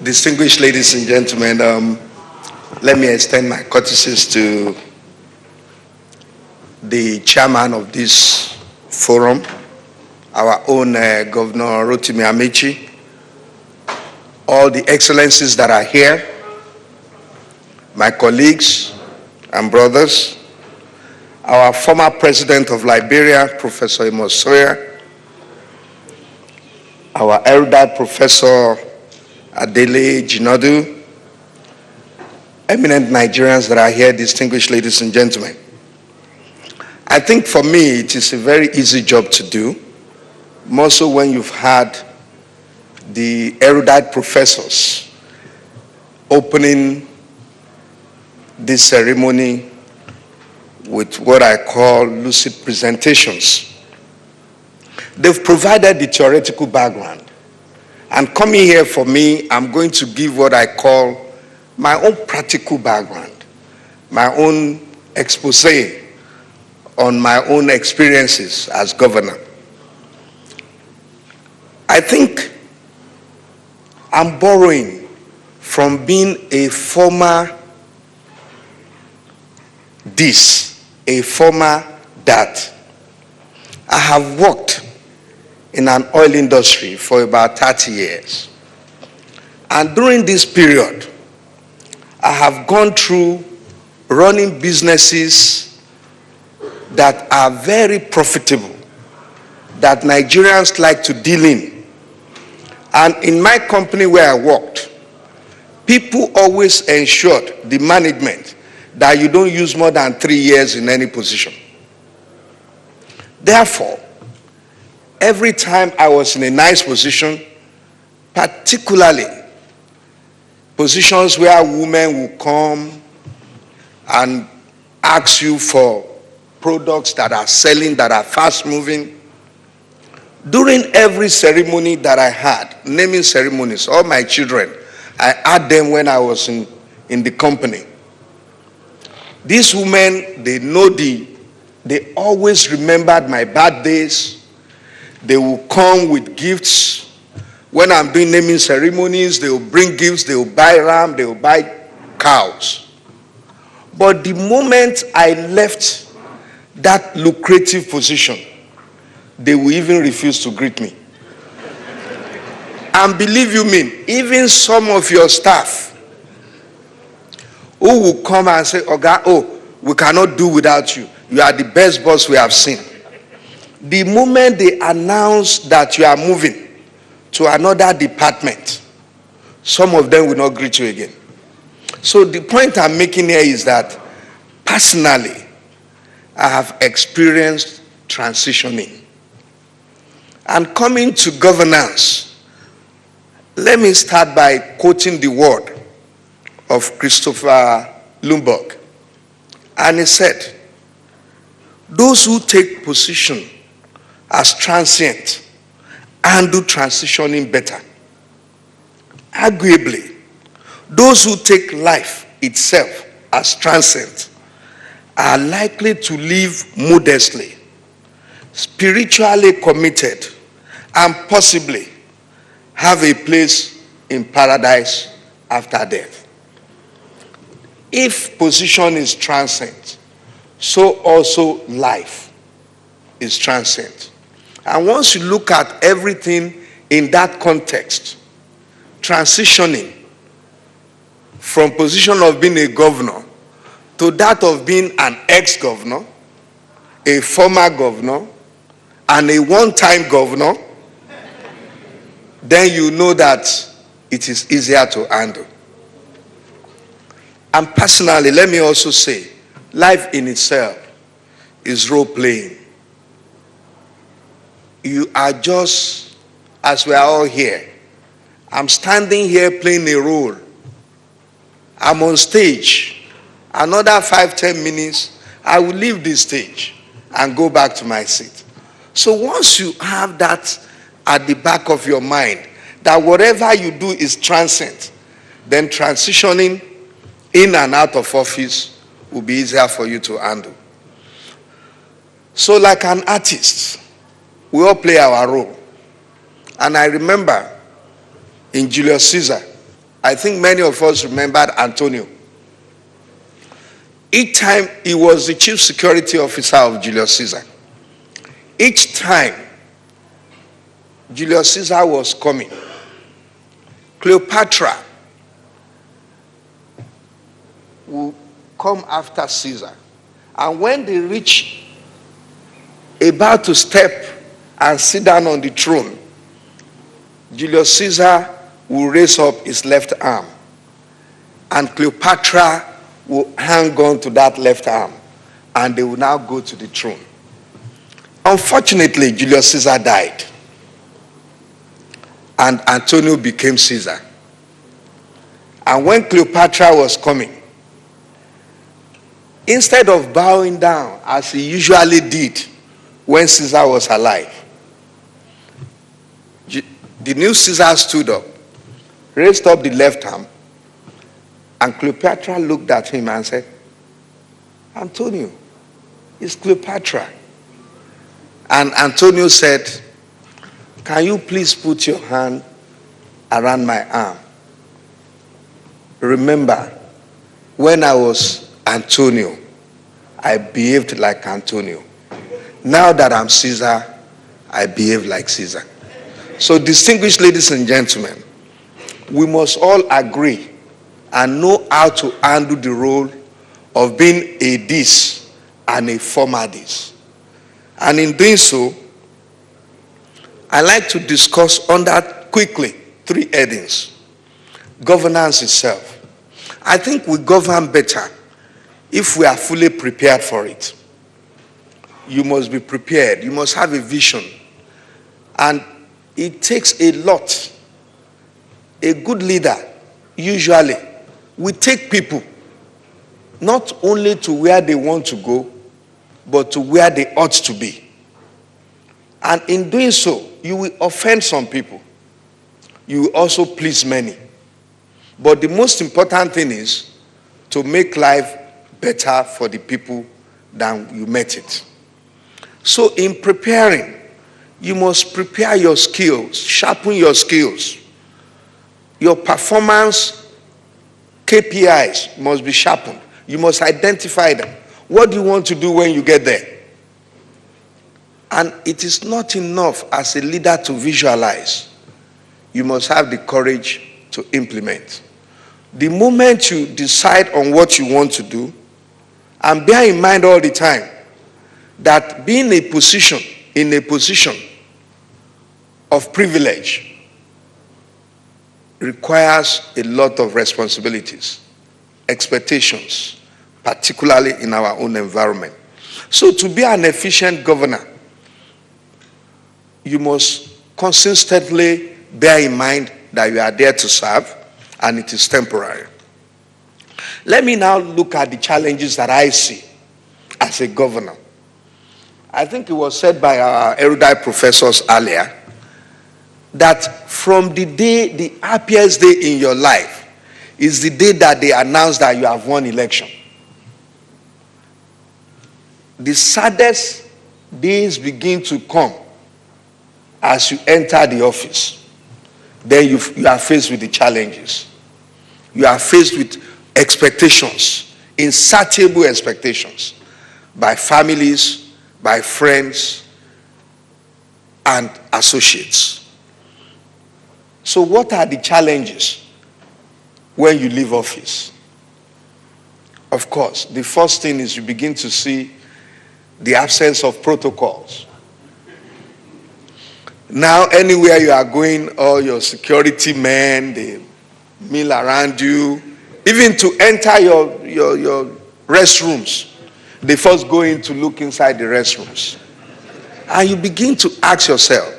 Distinguished ladies and gentlemen, let me extend my courtesies to the chairman of this forum, our own Governor Rotimi Amaechi, all the excellencies that are here, my colleagues and brothers, our former president of Liberia, Professor Amos Sawyer, our erudite Professor Adele Jinadu, eminent Nigerians that are here, distinguished ladies and gentlemen. I think for me, it is a very easy job to do, more so when you've had the erudite professors opening this ceremony with what I call lucid presentations. They've provided the theoretical background. And coming here for me, I'm going to give what I call my own practical background, my own expose on my own experiences as governor. I think I'm borrowing from being a former this, a former that. I have worked in an oil industry for about 30 years. And during this period, I have gone through running businesses that are very profitable, that Nigerians like to deal in. And in my company where I worked, people always ensured the management that you don't use more than 3 years in any position. Therefore, every time I was in a nice position, particularly positions where women will come and ask you for products that are selling, that are fast moving, during every ceremony that I had, naming ceremonies, all my children, I had them when I was in the company. These women, they always remembered my birthdays. They will come with gifts. When I'm doing naming ceremonies, they will bring gifts, they will buy ram, they will buy cows. But the moment I left that lucrative position, they will even refuse to greet me. And believe you me, even some of your staff who will come and say, Oga, oh, we cannot do without you. You are the best boss we have seen. The moment they announce that you are moving to another department, some of them will not greet you again. So the point I'm making here is that personally, I have experienced transitioning. And coming to governance, let me start by quoting the word of Christopher Lumberg. And he said, those who take position as transient and do transitioning better. Arguably, those who take life itself as transient are likely to live modestly, spiritually committed, and possibly have a place in paradise after death. If position is transient, so also life is transient. And once you look at everything in that context, transitioning from position of being a governor to that of being an ex-governor, a former governor, and a one-time governor, then you know that it is easier to handle. And personally, let me also say, life in itself is role-playing. You are just, as we are all here, I'm standing here playing a role. I'm on stage. Another 5-10 minutes, I will leave this stage and go back to my seat. So once you have that at the back of your mind, that whatever you do is transient, then transitioning in and out of office will be easier for you to handle. So like an artist, we all play our role. And I remember in Julius Caesar, I think many of us remembered Antonio. Each time he was the chief security officer of Julius Caesar. Each time Julius Caesar was coming, Cleopatra would come after Caesar. And when they reach about to step and sit down on the throne, Julius Caesar will raise up his left arm, and Cleopatra will hang on to that left arm, and they will now go to the throne. Unfortunately, Julius Caesar died, and Antonio became Caesar. And when Cleopatra was coming, instead of bowing down as he usually did when Caesar was alive, the new Caesar stood up, raised up the left arm, and Cleopatra looked at him and said, Antonio, it's Cleopatra. And Antonio said, can you please put your hand around my arm? Remember, when I was Antonio, I behaved like Antonio. Now that I'm Caesar, I behave like Caesar. So, distinguished ladies and gentlemen, we must all agree and know how to handle the role of being a this and a former this. And in doing so, I like to discuss under quickly 3 headings. Governance itself. I think we govern better if we are fully prepared for it. You must be prepared. You must have a vision. And it takes a lot. A good leader, usually, will take people not only to where they want to go, but to where they ought to be. And in doing so, you will offend some people. You will also please many. But the most important thing is to make life better for the people than you met it. So in preparing, you must prepare your skills, sharpen your skills. Your performance KPIs must be sharpened. You must identify them. What do you want to do when you get there? And it is not enough as a leader to visualize. You must have the courage to implement. The moment you decide on what you want to do, and bear in mind all the time that being in a position of privilege requires a lot of responsibilities, expectations, particularly in our own environment. So to be an efficient governor, you must consistently bear in mind that you are there to serve and it is temporary. Let me now look at the challenges that I see as a governor. I think it was said by our erudite professors earlier that from the day, the happiest day in your life is the day that they announce that you have won election. The saddest days begin to come as you enter the office. Then you are faced with the challenges. You are faced with expectations, insatiable expectations by families, by friends, and associates. So what are the challenges when you leave office? Of course, the first thing is you begin to see the absence of protocols. Now, anywhere you are going, all your security men, they mill around you. Even to enter your restrooms, they first go in to look inside the restrooms. And you begin to ask yourself,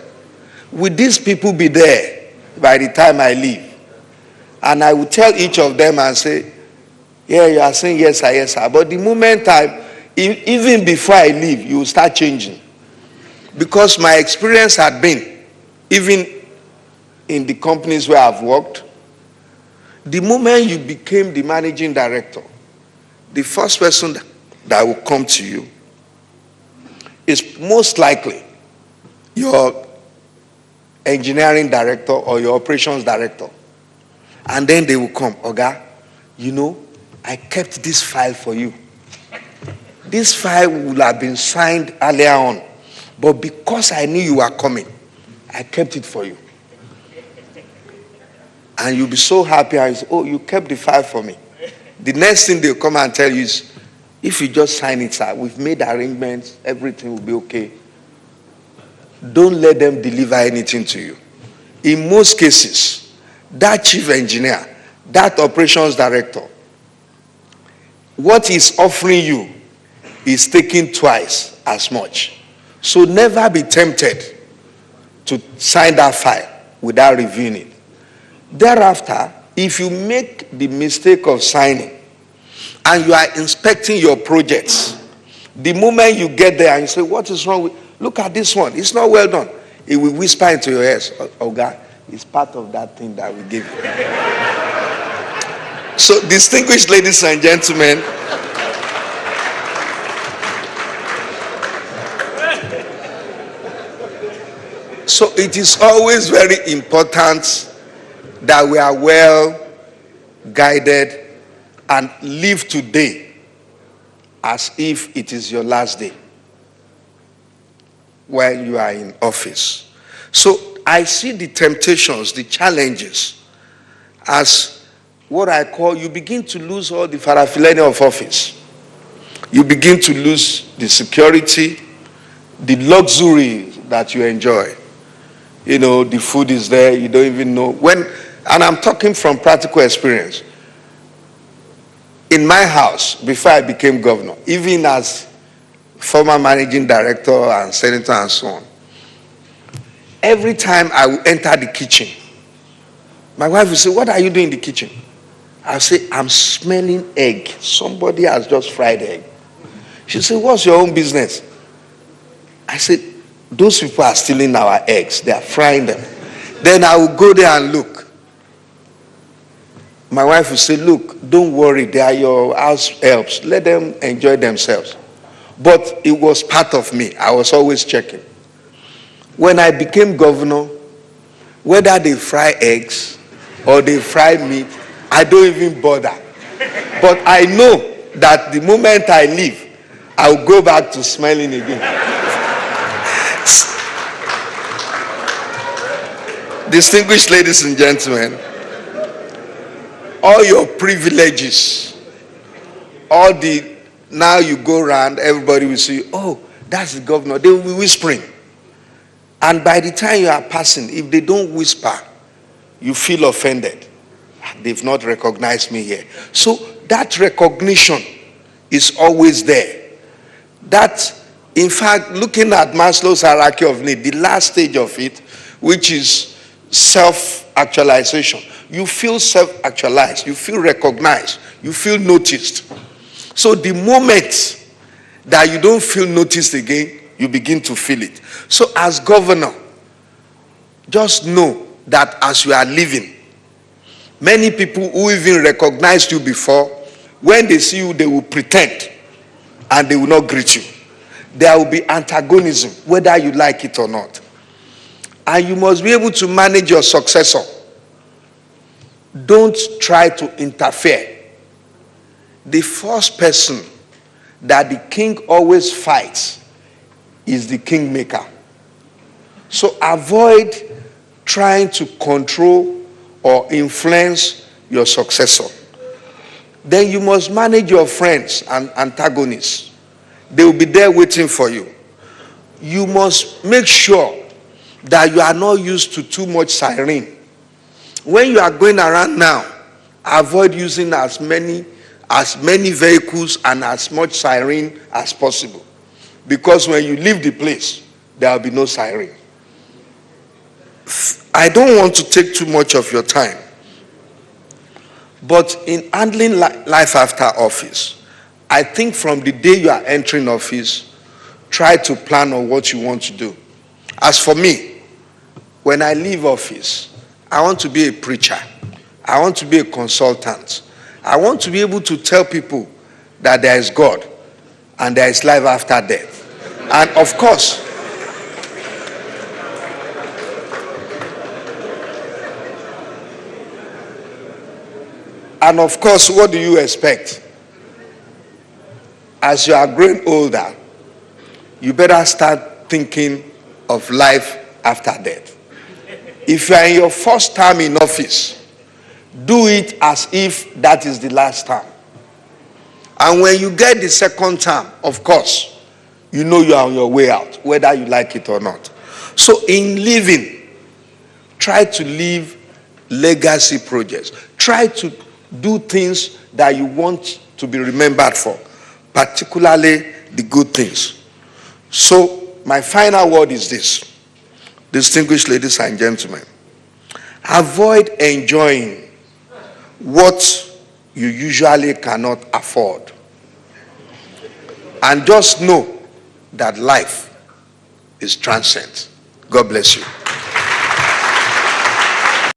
will these people be there by the time I leave? And I will tell each of them and say, yeah, you are saying yes, sir, yes, sir. But the moment even before I leave, you will start changing. Because my experience had been, even in the companies where I've worked, the moment you became the managing director, the first person that will come to you is most likely your engineering director or your operations director. And then they will come, Oga, I kept this file for you. This file would have been signed earlier on, but because I knew you were coming, I kept it for you. And you'll be so happy. And you say, oh, you kept the file for me. The next thing they'll come and tell you is, if you just sign it, sir, we've made arrangements, everything will be okay. Don't let them deliver anything to you. In most cases, that chief engineer, that operations director, what he's offering you is taking twice as much. So never be tempted to sign that file without reviewing it. Thereafter, if you make the mistake of signing and you are inspecting your projects, the moment you get there and you say, what is wrong with, look at this one, it's not well done. It will whisper into your ears, oh God, it's part of that thing that we gave you. So, distinguished ladies and gentlemen, so it is always very important that we are well guided and live today as if it is your last day while you are in office. So I see the temptations, the challenges as what I call, you begin to lose all the paraphernalia of office. You begin to lose the security, the luxury that you enjoy. The food is there, you don't even know. And I'm talking from practical experience. In my house, before I became governor, even as former managing director and senator and so on, every time I would enter the kitchen, my wife would say, what are you doing in the kitchen? I'll say, I'm smelling egg. Somebody has just fried egg. She said, what's your own business? I said, those people are stealing our eggs. They are frying them. Then I will go there and look. My wife will say, look, don't worry, they are your house helps. Let them enjoy themselves. But it was part of me. I was always checking. When I became governor, whether they fry eggs or they fry meat, I don't even bother. But I know that the moment I leave, I'll go back to smiling again. Distinguished ladies and gentlemen, all your privileges, now you go around, everybody will say, oh, that's the governor. They will be whispering. And by the time you are passing, if they don't whisper, you feel offended. They've not recognized me here. So that recognition is always there. That, in fact, looking at Maslow's hierarchy of need, the last stage of it, which is self-actualization. You feel self-actualized, you feel recognized, you feel noticed. So the moment that you don't feel noticed again, you begin to feel it. So as governor, just know that as you are living, many people who even recognized you before, when they see you, they will pretend and they will not greet you. There will be antagonism, whether you like it or not. And you must be able to manage your successor. Don't try to interfere. The first person that the king always fights is the kingmaker. So avoid trying to control or influence your successor. Then you must manage your friends and antagonists. They will be there waiting for you. You must make sure that you are not used to too much siren. When you are going around now, avoid using as many vehicles and as much siren as possible. Because when you leave the place, there will be no siren. I don't want to take too much of your time. But in handling life after office, I think from the day you are entering office, try to plan on what you want to do. As for me, when I leave office, I want to be a preacher. I want to be a consultant. I want to be able to tell people that there is God and there is life after death. And of course, And of course, what do you expect? As you are growing older, you better start thinking of life after death. If you are in your first term in office, do it as if that is the last term. And when you get the second term, of course, you know you are on your way out, whether you like it or not. So in living, try to leave legacy projects. Try to do things that you want to be remembered for, particularly the good things. So my final word is this. Distinguished ladies and gentlemen, avoid enjoying what you usually cannot afford. And just know that life is transient. God bless you.